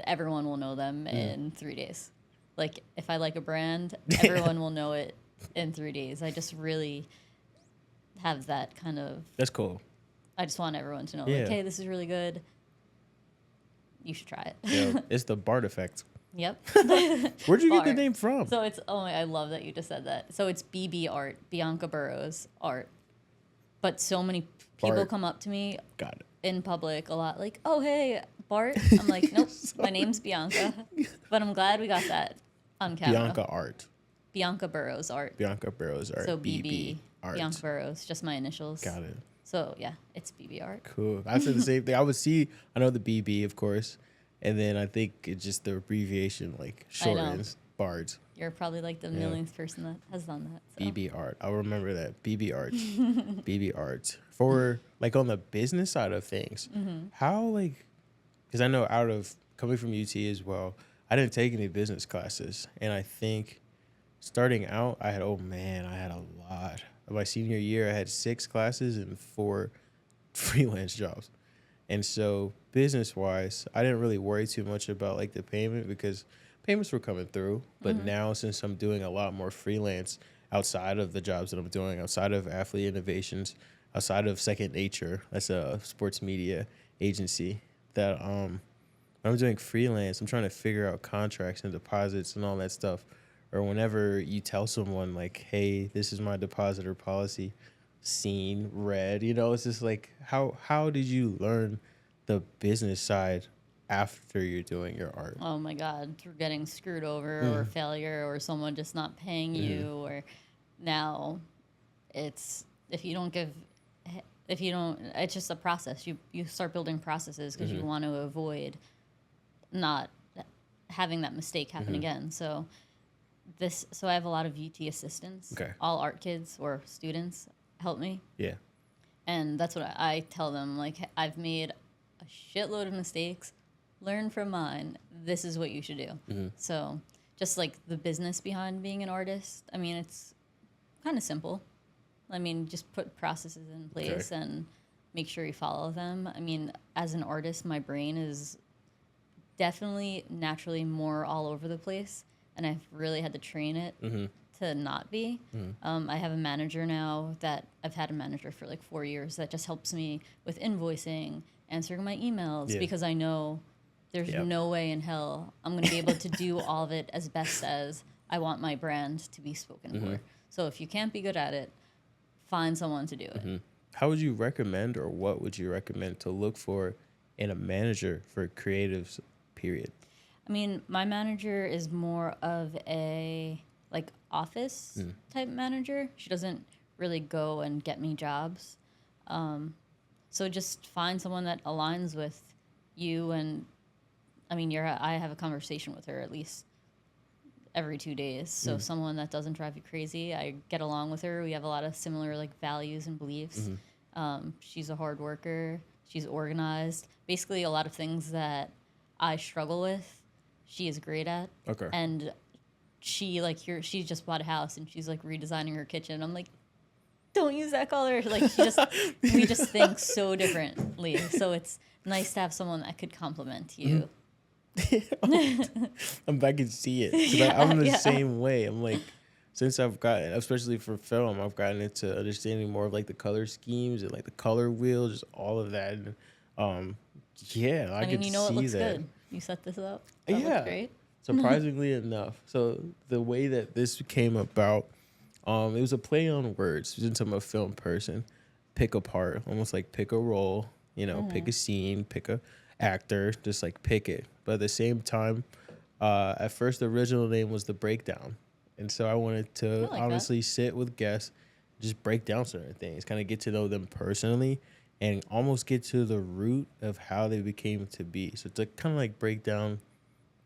everyone will know them in 3 days. Like, if I like a brand, everyone will know it in 3 days. I just really have that kind of... That's cool. I just want everyone to know, Yeah. like, hey, this is really good. You should try it. Yeah, it's the BART effect. Yep. Where'd you get the Bart. name from? So it's, I love that you just said that. So it's BBart, Bianca Burrows art. But so many people Bart. come up to me Got it. in public a lot, like, oh, hey, Bart. I'm like, nope, my name's Bianca. But I'm glad we got that on camera. Bianca art. Bianca Burrows art. Bianca Burrows art. So BB BB. art. Bianca Burrows, just my initials. Got it. So yeah, it's BB art. Cool. I said the same thing. I know the BB, of course. And then I think it's just the abbreviation, like, shortens BART. You're probably like the millionth person that has done that. So. BB art. I'll remember that. BB art. BB art. For, like, on the business side of things, how, like, because I know coming from UT as well, I didn't take any business classes. And I think starting out, I had a lot. My senior year, I had 6 classes and 4 freelance jobs. And so business-wise, I didn't really worry too much about, like, the payment because payments were coming through. But now, since I'm doing a lot more freelance outside of the jobs that I'm doing, outside of Athlete Innovations, outside of Second Nature, that's a sports media agency, that when I'm doing freelance, I'm trying to figure out contracts and deposits and all that stuff. Or whenever you tell someone, like, hey, this is my depositor policy, seen, read, it's just like, how did you learn the business side after you're doing your art? Oh my God, through getting screwed over or failure or someone just not paying you, or now it's it's just a process. You start building processes because you want to avoid not having that mistake happen again. So I have a lot of UT assistants. Okay. All art kids or students help me. Yeah. And that's what I tell them. Like, I've made a shitload of mistakes. Learn from mine. This is what you should do. So just like the business behind being an artist, I mean, it's kind of simple. I mean, just put processes in place and make sure you follow them. I mean, as an artist, my brain is definitely naturally more all over the place. And I've really had to train it to not be. I have a manager now that I've had a manager for like 4 years that just helps me with invoicing, answering my emails, because I know there's no way in hell I'm going to be able to do all of it as best as I want my brand to be spoken for. So if you can't be good at it, find someone to do it. How would you recommend, or what would you recommend to look for in a manager for creatives, period? I mean, my manager is more of a like office type manager. She doesn't really go and get me jobs. So just find someone that aligns with you. And I mean, I have a conversation with her at least every 2 days. So someone that doesn't drive you crazy. I get along with her. We have a lot of similar like values and beliefs. She's a hard worker. She's organized. Basically, a lot of things that I struggle with, she is great at. Okay. And she just bought a house and she's like redesigning her kitchen. I'm like, don't use that color. Like, we just think so differently. So it's nice to have someone that could compliment you. I can see it. 'Cause I'm the same way. I'm like, since I've gotten, especially for film, I've gotten into understanding more of like the color schemes and like the color wheel, just all of that. And, I mean, could you know see what looks that. good. You set this up. That looks great. Surprisingly enough. So the way that this came about, it was a play on words. Since I'm a film person, PickAPart, almost like pick a role, pick a scene, pick a actor, just like pick it. But at the same time, at first the original name was The Breakdown. And so I wanted to honestly sit with guests, just break down certain things, kind of get to know them personally and almost get to the root of how they became to be. So to kind of like break down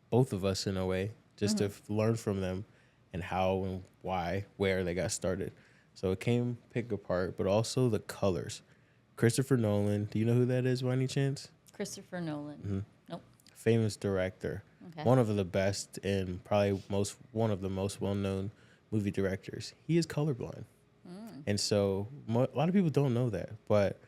both of us in a way, just to learn from them and how and why, where they got started. So it came PickAPart, but also the colors. Christopher Nolan, do you know who that is by any chance? Christopher Nolan. Nope. Famous director. Okay. One of the best and probably one of the most well-known movie directors. He is colorblind. And so a lot of people don't know that, but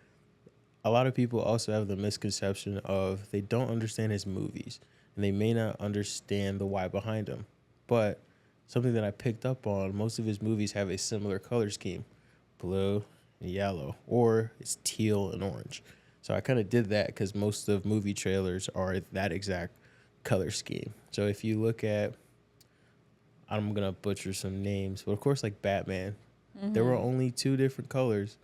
a lot of people also have the misconception of they don't understand his movies and they may not understand the why behind them. But something that I picked up on, most of his movies have a similar color scheme, blue and yellow, or it's teal and orange. So I kind of did that because most of movie trailers are that exact color scheme. So if you look at, I'm going to butcher some names, but of course, like Batman, there were only 2 different colors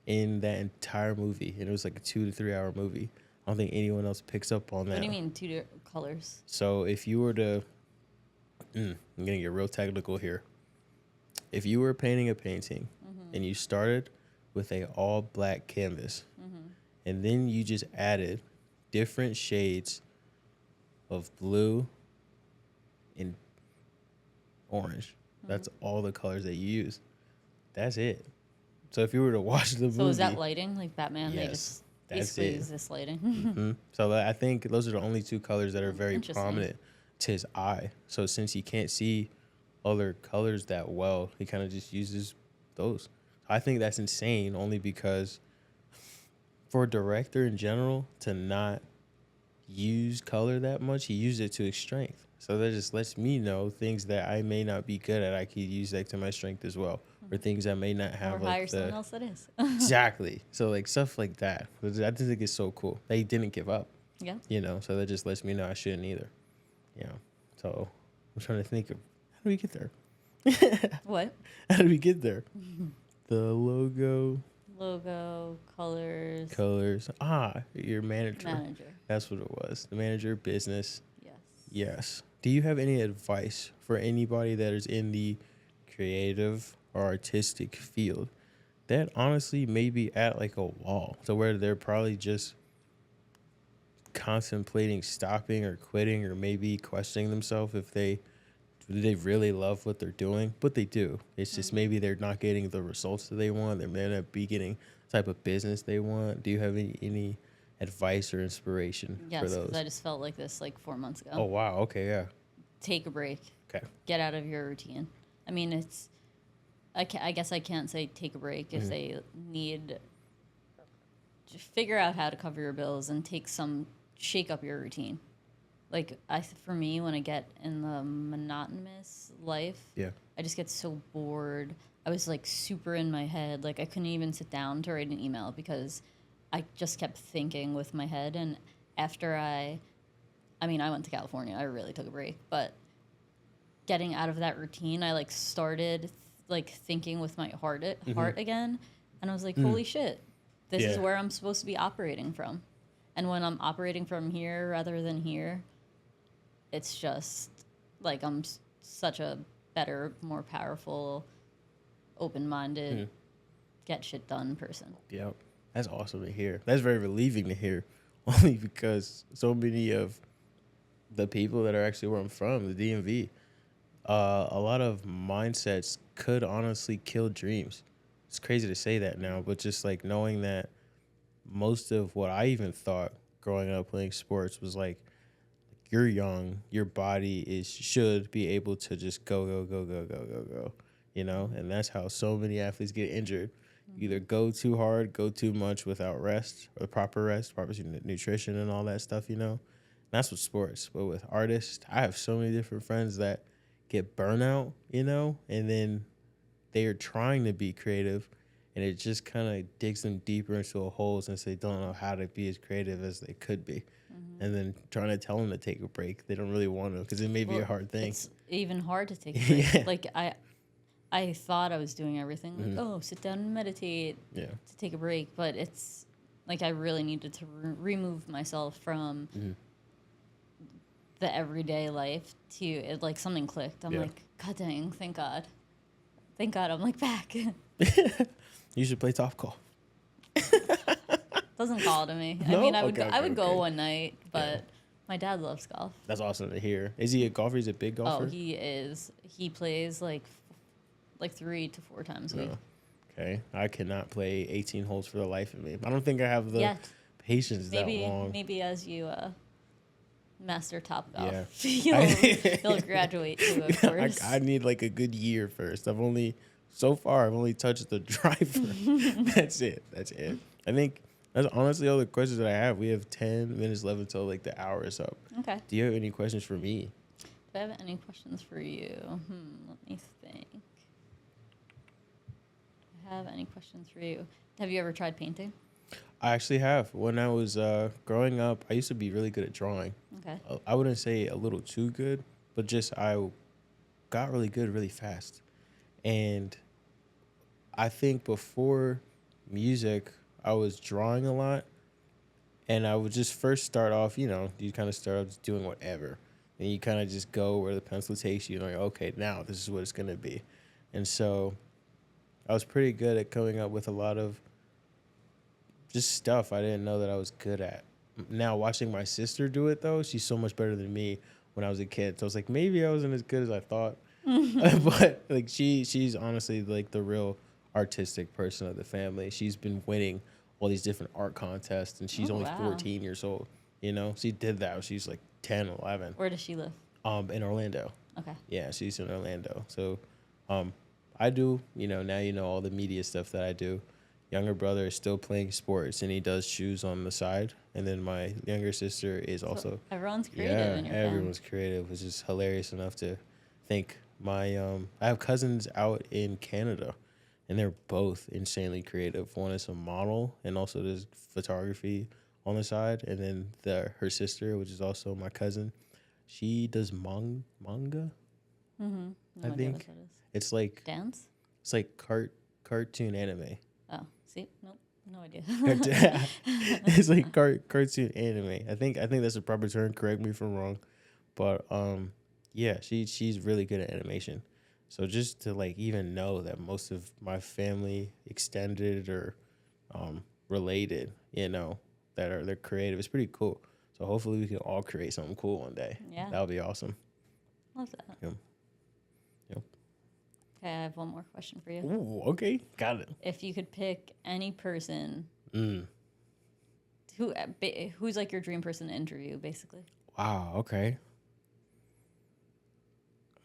in that entire movie, and it was like a 2 to 3 hour movie. I don't think anyone else picks up on that. What do you mean 2 different colors? So if you were to, I'm gonna get real technical here. If you were painting a painting and you started with a all black canvas, and then you just added different shades of blue and orange, that's all the colors that you use. That's it. So if you were to watch the movie... So is that lighting? Like Batman, yes, they just basically use this lighting? So I think those are the only 2 colors that are very prominent to his eye. So since he can't see other colors that well, he kind of just uses those. I think that's insane only because for a director in general to not use color that much, he used it to his strength. So that just lets me know things that I may not be good at, I could use that to my strength as well. Or things that may not have or hire someone else that is. Exactly. So like stuff like that. I just think it's so cool. They didn't give up. Yeah. You know, so that just lets me know I shouldn't either. You know. So I'm trying to think of how do we get there? What? How did we get there? The logo. Colors. Your manager. Manager. That's what it was. The manager, business. Yes. Yes. Do you have any advice for anybody that is in the creative or artistic field that honestly may be at like a wall, so where they're probably just contemplating stopping or quitting, or maybe questioning themselves if they really love what they're doing, but they do. It's just maybe they're not getting the results that they want. They may not be getting the type of business they want. Do you have any advice or inspiration for Yes, those? because I just felt like this like 4 months ago. Oh, wow. Okay, yeah. Take a break. Okay. Get out of your routine. I mean, I guess I can't say take a break if they need to figure out how to cover your bills and shake up your routine. Like for me, when I get in the monotonous life, I just get so bored. I was like super in my head. Like I couldn't even sit down to write an email because I just kept thinking with my head. And after I went to California. I really took a break, but getting out of that routine, I like started like thinking with my heart again, and I was like, holy shit, this is where I'm supposed to be operating from. And when I'm operating from here rather than here, it's just like I'm such a better, more powerful, open-minded, get shit done person. Yep. That's awesome to hear. That's very relieving to hear, only because so many of the people that are actually where I'm from, the DMV, a lot of mindsets could honestly kill dreams. It's crazy to say that now, but just like knowing that most of what I even thought growing up playing sports was like, you're young, your body should be able to just go, you know? And that's how so many athletes get injured. Either go too hard, go too much without rest, or proper nutrition and all that stuff, you know? And that's with sports. But with artists, I have so many different friends that get burnout, you know? And then they are trying to be creative, and it just kind of digs them deeper into a hole since they don't know how to be as creative as they could be. And then trying to tell them to take a break, they don't really want to, because it may be a hard thing. It's even hard to take a break. Like I thought I was doing everything, like, sit down and meditate to take a break. But it's like I really needed to remove myself from the everyday life to it. Like something clicked. I'm like, God dang, thank God. Thank God I'm like back. You should play Top Call. Doesn't call to me. No? I mean, I would go okay. one night, but my dad loves golf. That's awesome to hear. Is he a golfer? He's a big golfer? Oh, he is. He plays like 3 to 4 times a week. Okay. I cannot play 18 holes for the life of me. I don't think I have the patience that long. Maybe as you master Top Golf, Yeah. you'll graduate to a course. I need like a good year first. I've only So far, I've only touched the driver. That's it. That's it. I think that's honestly all the questions that I have. We have 10 minutes left until like the hour is up. Okay. Do you have any questions for me? Do I have any questions for you? Let me think. Do I have any questions for you? Have you ever tried painting? I actually have. When I was growing up, I used to be really good at drawing. Okay. I wouldn't say a little too good, but just I got really good really fast. And I think before music, I was drawing a lot. And I would just first start off, you kind of start off just doing whatever. And you kind of just go where the pencil takes you. Like, okay, now this is what it's going to be. And so I was pretty good at coming up with a lot of just stuff I didn't know that I was good at. Now, watching my sister do it, though, she's so much better than me when I was a kid. So I was like, maybe I wasn't as good as I thought. But like she's honestly like the real artistic person of the family. She's been winning all these different art contests, and she's only 14 years old. She did that when she's like 10, 11. Where does she live? In Orlando. Okay. Yeah, she's in Orlando. So I do, now all the media stuff that I do. Younger brother is still playing sports, and he does shoes on the side. And then my younger sister is also everyone's creative in your family. Everyone's creative, which is hilarious enough to think. I have cousins out in Canada, and they're both insanely creative. One is a model and also does photography on the side, and then her sister, which is also my cousin, she does manga. No I idea think what that is. it's like Dance. It's like cartoon anime. Oh, see, nope, no idea. It's like cartoon anime. I think that's the proper term. Correct me if I'm wrong, but yeah, she's really good at animation. So just to like even know that most of my family, extended or related, they're creative, it's pretty cool. So hopefully we can all create something cool one day. Yeah, that would be awesome. Love that. Yep. Okay, I have one more question for you. Ooh, okay, got it. If you could pick any person, who's like your dream person to interview, basically? Wow. Okay.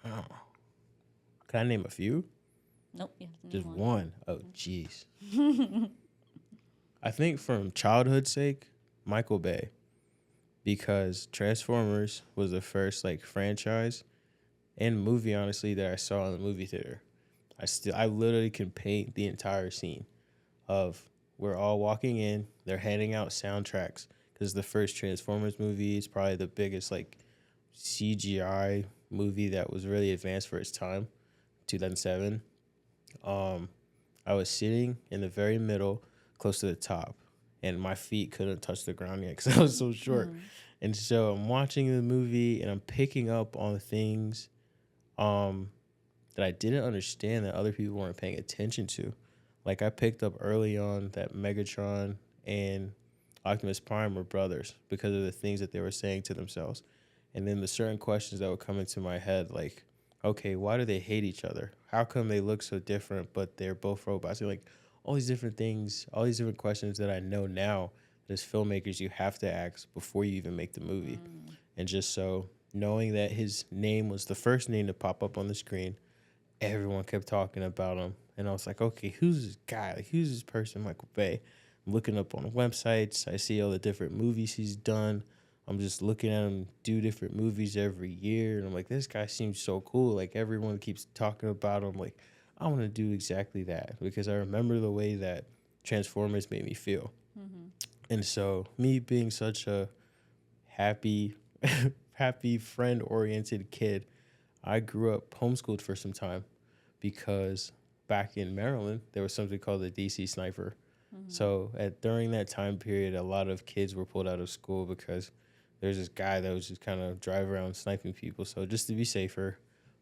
Oh. Can I name a few? Nope, you have to name Just one. one. Oh, jeez. I think from childhood's sake, Michael Bay, because Transformers was the first like franchise and movie, honestly, that I saw in the movie theater. I literally can paint the entire scene of we're all walking in, they're handing out soundtracks because the first Transformers movie is probably the biggest like CGI movie that was really advanced for its time, 2007. I was sitting in the very middle, close to the top, and my feet couldn't touch the ground yet because I was so short. And so I'm watching the movie and I'm picking up on things that I didn't understand that other people weren't paying attention to. Like I picked up early on that Megatron and Optimus Prime were brothers because of the things that they were saying to themselves. And then the certain questions that would come into my head, like, okay, why do they hate each other? How come they look so different, but they're both robots? Like all these different things, all these different questions that I know now that as filmmakers you have to ask before you even make the movie. And just so knowing that his name was the first name to pop up on the screen, everyone kept talking about him. And I was like, okay, who's this guy? Like, who's this person, Michael Bay? I'm looking up on websites. I see all the different movies he's done. I'm just looking at him do different movies every year. And I'm like, this guy seems so cool. Like, everyone keeps talking about him. Like, I want to do exactly that because I remember the way that Transformers made me feel. And so me being such a happy, friend-oriented kid, I grew up homeschooled for some time because back in Maryland, there was something called the DC Sniper. So during that time period, a lot of kids were pulled out of school because there's this guy that was just kind of driving around sniping people. So just to be safer,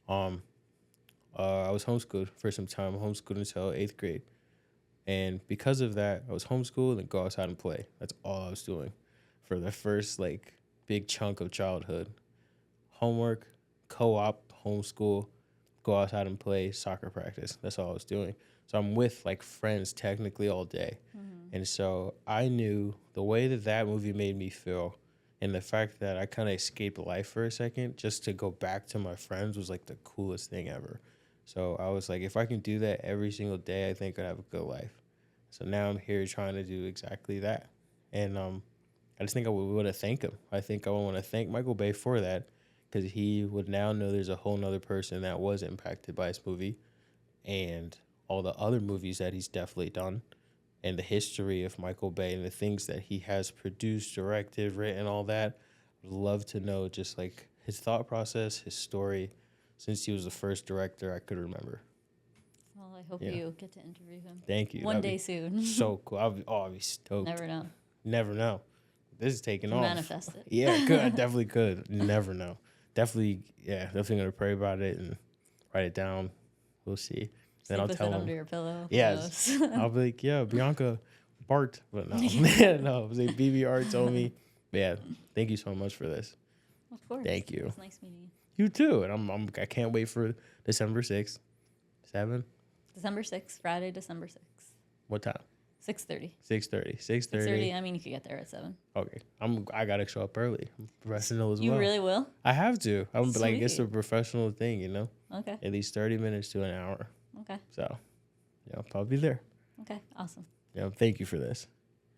I was homeschooled for some time. Homeschooled until 8th grade. And because of that, I was homeschooled and go outside and play. That's all I was doing for the first like big chunk of childhood. Homework, co-op, homeschool, go outside and play, soccer practice. That's all I was doing. So I'm with like friends technically all day. And so I knew the way that movie made me feel and the fact that I kind of escaped life for a second just to go back to my friends was like the coolest thing ever. So I was like, if I can do that every single day, I think I'd have a good life. So now I'm here trying to do exactly that. And I just think I would want to thank him. I think I would want to thank Michael Bay for that, because he would now know there's a whole nother person that was impacted by his movie and all the other movies that he's definitely done, and the history of Michael Bay and the things that he has produced, directed, written, all that. I'd love to know just like his thought process, his story, since he was the first director I could remember. Well, I hope Yeah. you get to interview him. Thank you. One That'd day be soon. So cool. I'll be stoked. Never know. Never know. This is taking off. Manifest it. Yeah, I could. I definitely could. Never know. Definitely, yeah, definitely gonna pray about it and write it down. We'll see. Then Sleep I'll with tell it him. under your pillow. Who Yes. knows? I'll be like, yeah, Bianca, Bart. But no, no. I was like, BBart told me. But yeah, thank you so much for this. Of course. Thank you. It was nice meeting you. You too. And I can't wait for December 6th. 7? December 6th, Friday, December 6th. What time? 6:30. 6:30. 6:30. 6:30. I mean, you could get there at 7. Okay. I gotta show up early. I'm professional as You well. really will? I have to. I'm like, it's a Sweet. professional thing, you know? Okay. At least 30 minutes to an hour. Okay. So, yeah, I'll probably be there. Okay. Awesome. Yeah, thank you for this.